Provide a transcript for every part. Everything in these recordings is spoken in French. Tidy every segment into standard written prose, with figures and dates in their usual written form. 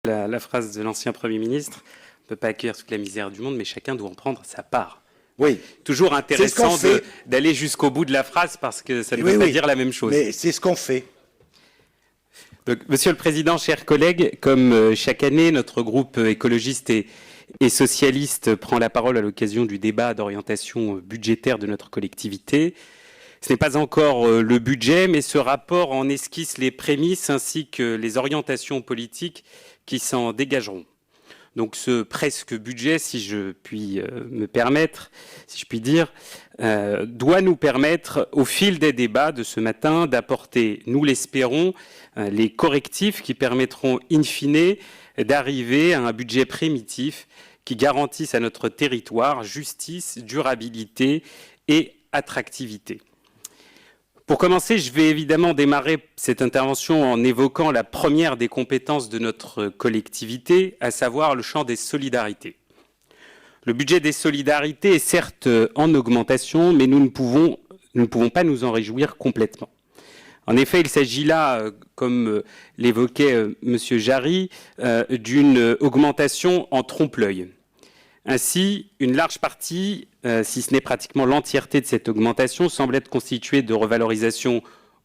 la phrase de l'ancien Premier ministre, on ne peut pas accueillir toute la misère du monde, mais chacun doit en prendre sa part. Oui. Toujours intéressant d'aller jusqu'au bout de la phrase parce que ça ne veut pas dire la même chose. Mais c'est ce qu'on fait. Donc, Monsieur le Président, chers collègues, comme chaque année, notre groupe écologiste et socialiste prend la parole à l'occasion du débat d'orientation budgétaire de notre collectivité. Ce n'est pas encore le budget, mais ce rapport en esquisse les prémices ainsi que les orientations politiques qui s'en dégageront. Donc ce presque budget, si je puis me permettre, si je puis dire, doit nous permettre, au fil des débats de ce matin, d'apporter, nous l'espérons, les correctifs qui permettront in fine d'arriver à un budget primitif qui garantisse à notre territoire justice, durabilité et attractivité. Pour commencer, je vais évidemment démarrer cette intervention en évoquant la première des compétences de notre collectivité, à savoir le champ des solidarités. Le budget des solidarités est certes en augmentation, mais nous ne pouvons pas nous en réjouir complètement. En effet, il s'agit là, comme l'évoquait M. Jarry, d'une augmentation en trompe-l'œil. Ainsi, une large partie, si ce n'est pratiquement l'entièreté de cette augmentation, semble être constituée de revalorisations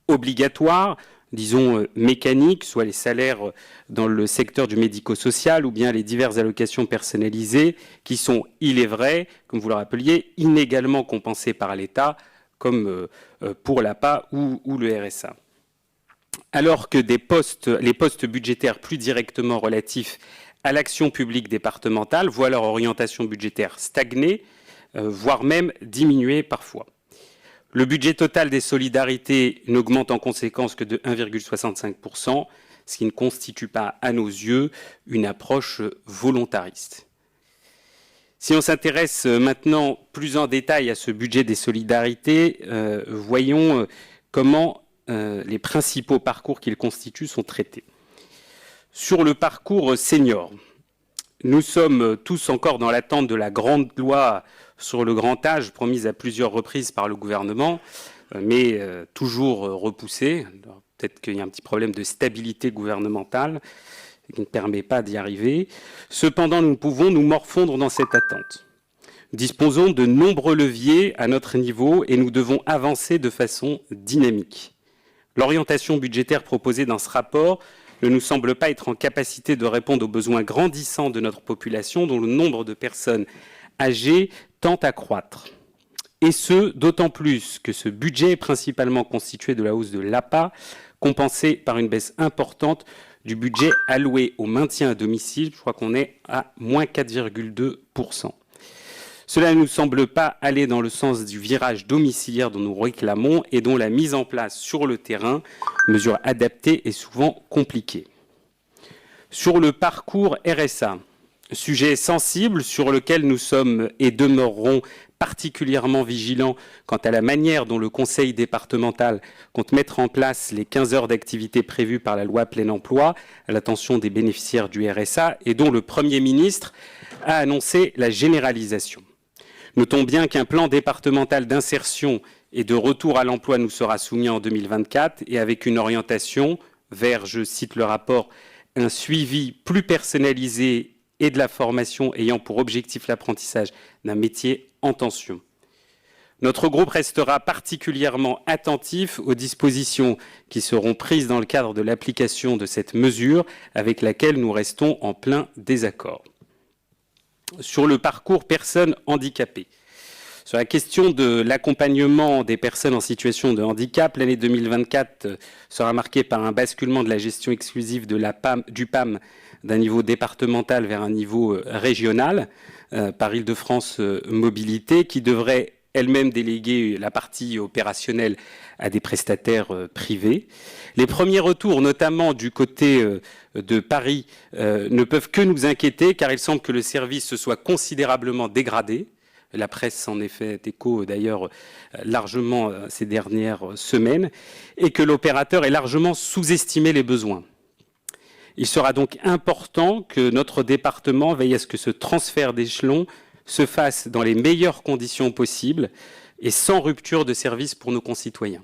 obligatoires, disons mécaniques, soit les salaires dans le secteur du médico-social ou bien les diverses allocations personnalisées, qui sont, il est vrai, comme vous le rappeliez, inégalement compensées par l'État, comme pour l'APA ou le RSA. Alors que les postes budgétaires plus directement relatifs à l'action publique départementale voient leur orientation budgétaire stagner, voire même diminuer parfois. Le budget total des solidarités n'augmente en conséquence que de 1,65%, ce qui ne constitue pas, à nos yeux, une approche volontariste. Si on s'intéresse maintenant plus en détail à ce budget des solidarités, voyons comment les principaux parcours qu'il constitue sont traités. Sur le parcours senior, nous sommes tous encore dans l'attente de la grande loi sur le grand âge promise à plusieurs reprises par le gouvernement, mais toujours repoussée. Peut-être qu'il y a un petit problème de stabilité gouvernementale qui ne permet pas d'y arriver. Cependant, nous pouvons nous morfondre dans cette attente. Nous disposons de nombreux leviers à notre niveau et nous devons avancer de façon dynamique. L'orientation budgétaire proposée dans ce rapport ne nous semble pas être en capacité de répondre aux besoins grandissants de notre population, dont le nombre de personnes âgées tend à croître. Et ce, d'autant plus que ce budget est principalement constitué de la hausse de l'APA, compensée par une baisse importante du budget alloué au maintien à domicile. Je crois qu'on est à moins 4,2%. Cela ne nous semble pas aller dans le sens du virage domiciliaire dont nous réclamons et dont la mise en place sur le terrain, mesure adaptée, est souvent compliquée. Sur le parcours RSA, sujet sensible sur lequel nous sommes et demeurerons particulièrement vigilants quant à la manière dont le conseil départemental compte mettre en place les 15 heures d'activité prévues par la loi plein emploi à l'attention des bénéficiaires du RSA et dont le Premier ministre a annoncé la généralisation. Notons bien qu'un plan départemental d'insertion et de retour à l'emploi nous sera soumis en 2024 et avec une orientation vers, je cite le rapport, un suivi plus personnalisé et de la formation ayant pour objectif l'apprentissage d'un métier en tension. Notre groupe restera particulièrement attentif aux dispositions qui seront prises dans le cadre de l'application de cette mesure avec laquelle nous restons en plein désaccord. Sur le parcours personnes handicapées. Sur la question de l'accompagnement des personnes en situation de handicap, l'année 2024 sera marquée par un basculement de la gestion exclusive de du PAM d'un niveau départemental vers un niveau régional par Île-de-France Mobilité, qui devrait elle-même déléguer la partie opérationnelle à des prestataires privés. Les premiers retours, notamment du côté de Paris, ne peuvent que nous inquiéter, car il semble que le service se soit considérablement dégradé. La presse s'en est fait écho d'ailleurs largement ces dernières semaines, et que l'opérateur ait largement sous-estimé les besoins. Il sera donc important que notre département veille à ce que ce transfert d'échelon se fasse dans les meilleures conditions possibles et sans rupture de service pour nos concitoyens.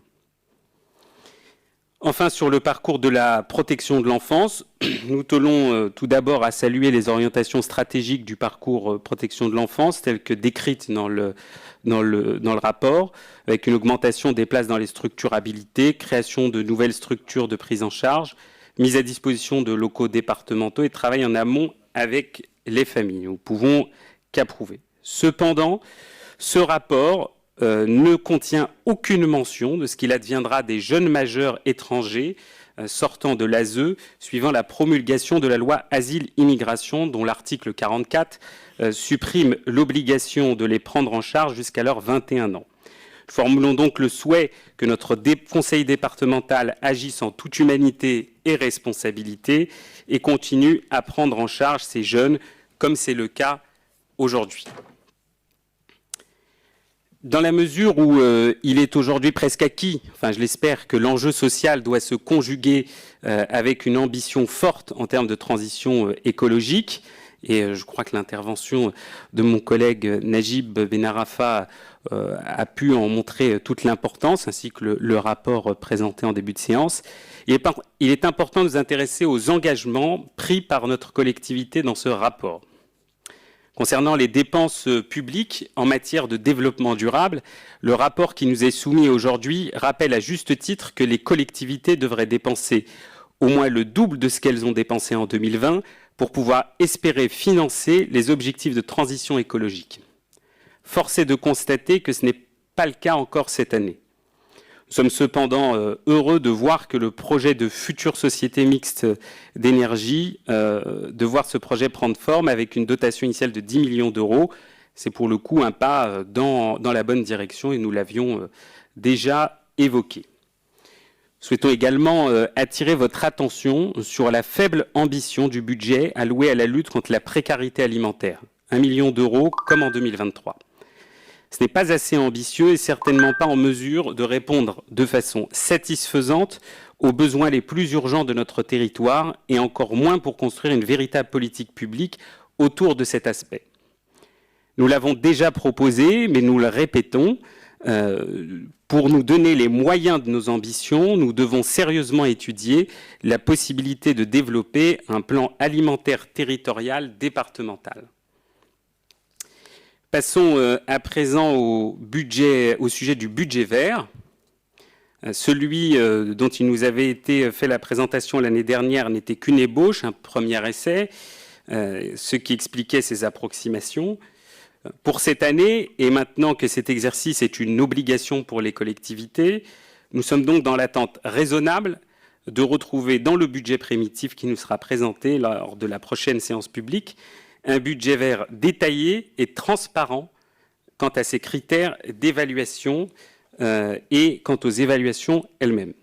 Enfin, sur le parcours de la protection de l'enfance, nous tenons tout d'abord à saluer les orientations stratégiques du parcours protection de l'enfance, telles que décrites dans le rapport, avec une augmentation des places dans les structures habilitées, création de nouvelles structures de prise en charge, mise à disposition de locaux départementaux et travail en amont avec les familles. Nous ne pouvons qu'approuver. Cependant, ce rapport ne contient aucune mention de ce qu'il adviendra des jeunes majeurs étrangers sortant de l'ASE suivant la promulgation de la loi Asile-Immigration dont l'article 44 supprime l'obligation de les prendre en charge jusqu'à leurs 21 ans. Formulons donc le souhait que notre conseil départemental agisse en toute humanité et responsabilité et continue à prendre en charge ces jeunes comme c'est le cas aujourd'hui. Dans la mesure où il est aujourd'hui presque acquis, enfin je l'espère, que l'enjeu social doit se conjuguer avec une ambition forte en termes de transition écologique, et je crois que l'intervention de mon collègue Najib Benarafa a pu en montrer toute l'importance, ainsi que le rapport présenté en début de séance. Il est important de nous intéresser aux engagements pris par notre collectivité dans ce rapport. Concernant les dépenses publiques en matière de développement durable, le rapport qui nous est soumis aujourd'hui rappelle à juste titre que les collectivités devraient dépenser au moins le double de ce qu'elles ont dépensé en 2020 pour pouvoir espérer financer les objectifs de transition écologique. Force est de constater que ce n'est pas le cas encore cette année. Nous sommes cependant heureux de voir que le projet de future société mixte d'énergie, de voir ce projet prendre forme avec une dotation initiale de 10 millions d'euros. C'est pour le coup un pas dans la bonne direction et nous l'avions déjà évoqué. Souhaitons également attirer votre attention sur la faible ambition du budget alloué à la lutte contre la précarité alimentaire. 1 million d'euros comme en 2023. Ce n'est pas assez ambitieux et certainement pas en mesure de répondre de façon satisfaisante aux besoins les plus urgents de notre territoire et encore moins pour construire une véritable politique publique autour de cet aspect. Nous l'avons déjà proposé, mais nous le répétons, pour nous donner les moyens de nos ambitions, nous devons sérieusement étudier la possibilité de développer un plan alimentaire territorial départemental. Passons à présent au sujet du budget vert. Celui dont il nous avait été fait la présentation l'année dernière n'était qu'une ébauche, un premier essai, ce qui expliquait ces approximations. Pour cette année, et maintenant que cet exercice est une obligation pour les collectivités, nous sommes donc dans l'attente raisonnable de retrouver dans le budget primitif qui nous sera présenté lors de la prochaine séance publique un budget vert détaillé et transparent quant à ses critères d'évaluation et quant aux évaluations elles-mêmes.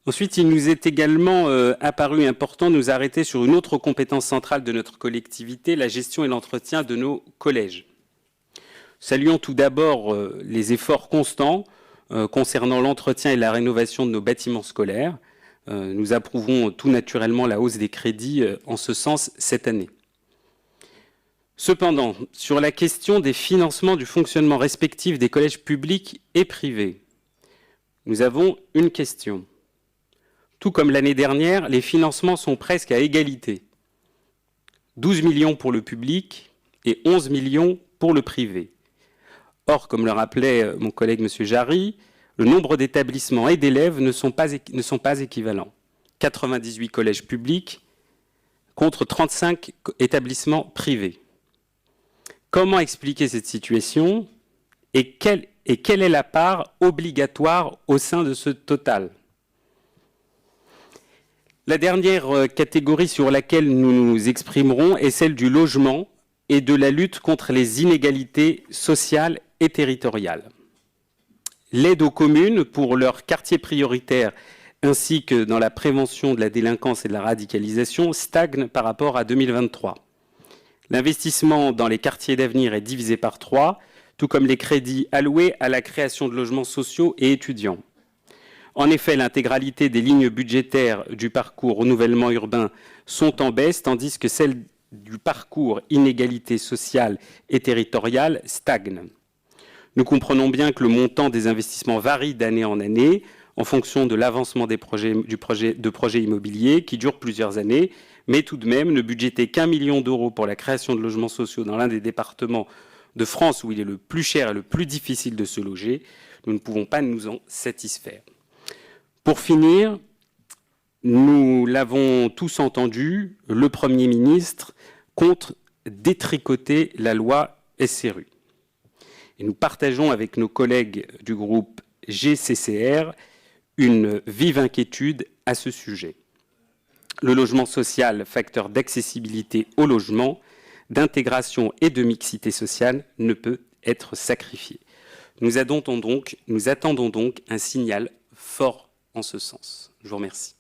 Ensuite, il nous est également apparu important de nous arrêter sur une autre compétence centrale de notre collectivité, la gestion et l'entretien de nos collèges. Saluons tout d'abord les efforts constants concernant l'entretien et la rénovation de nos bâtiments scolaires. Nous approuvons tout naturellement la hausse des crédits en ce sens cette année. Cependant, sur la question des financements du fonctionnement respectif des collèges publics et privés, nous avons une question. Tout comme l'année dernière, les financements sont presque à égalité. 12 millions pour le public et 11 millions pour le privé. Or, comme le rappelait mon collègue M. Jarry, le nombre d'établissements et d'élèves ne sont pas équivalents. 98 collèges publics contre 35 établissements privés. Comment expliquer cette situation et quelle est la part obligatoire au sein de ce total ? La dernière catégorie sur laquelle nous nous exprimerons est celle du logement et de la lutte contre les inégalités sociales et territoriales. L'aide aux communes pour leurs quartiers prioritaires ainsi que dans la prévention de la délinquance et de la radicalisation stagne par rapport à 2023. L'investissement dans les quartiers d'avenir est divisé par 3, tout comme les crédits alloués à la création de logements sociaux et étudiants. En effet, l'intégralité des lignes budgétaires du parcours renouvellement urbain sont en baisse, tandis que celles du parcours inégalité sociale et territoriale stagnent. Nous comprenons bien que le montant des investissements varie d'année en année en fonction de l'avancement de projets immobiliers qui durent plusieurs années, mais tout de même ne budgéter qu'1 million d'euros pour la création de logements sociaux dans l'un des départements de France où il est le plus cher et le plus difficile de se loger, nous ne pouvons pas nous en satisfaire. Pour finir, nous l'avons tous entendu, le Premier ministre compte détricoter la loi SRU. Et nous partageons avec nos collègues du groupe GCCR une vive inquiétude à ce sujet. Le logement social, facteur d'accessibilité au logement, d'intégration et de mixité sociale, ne peut être sacrifié. Nous attendons donc un signal fort en ce sens. Je vous remercie.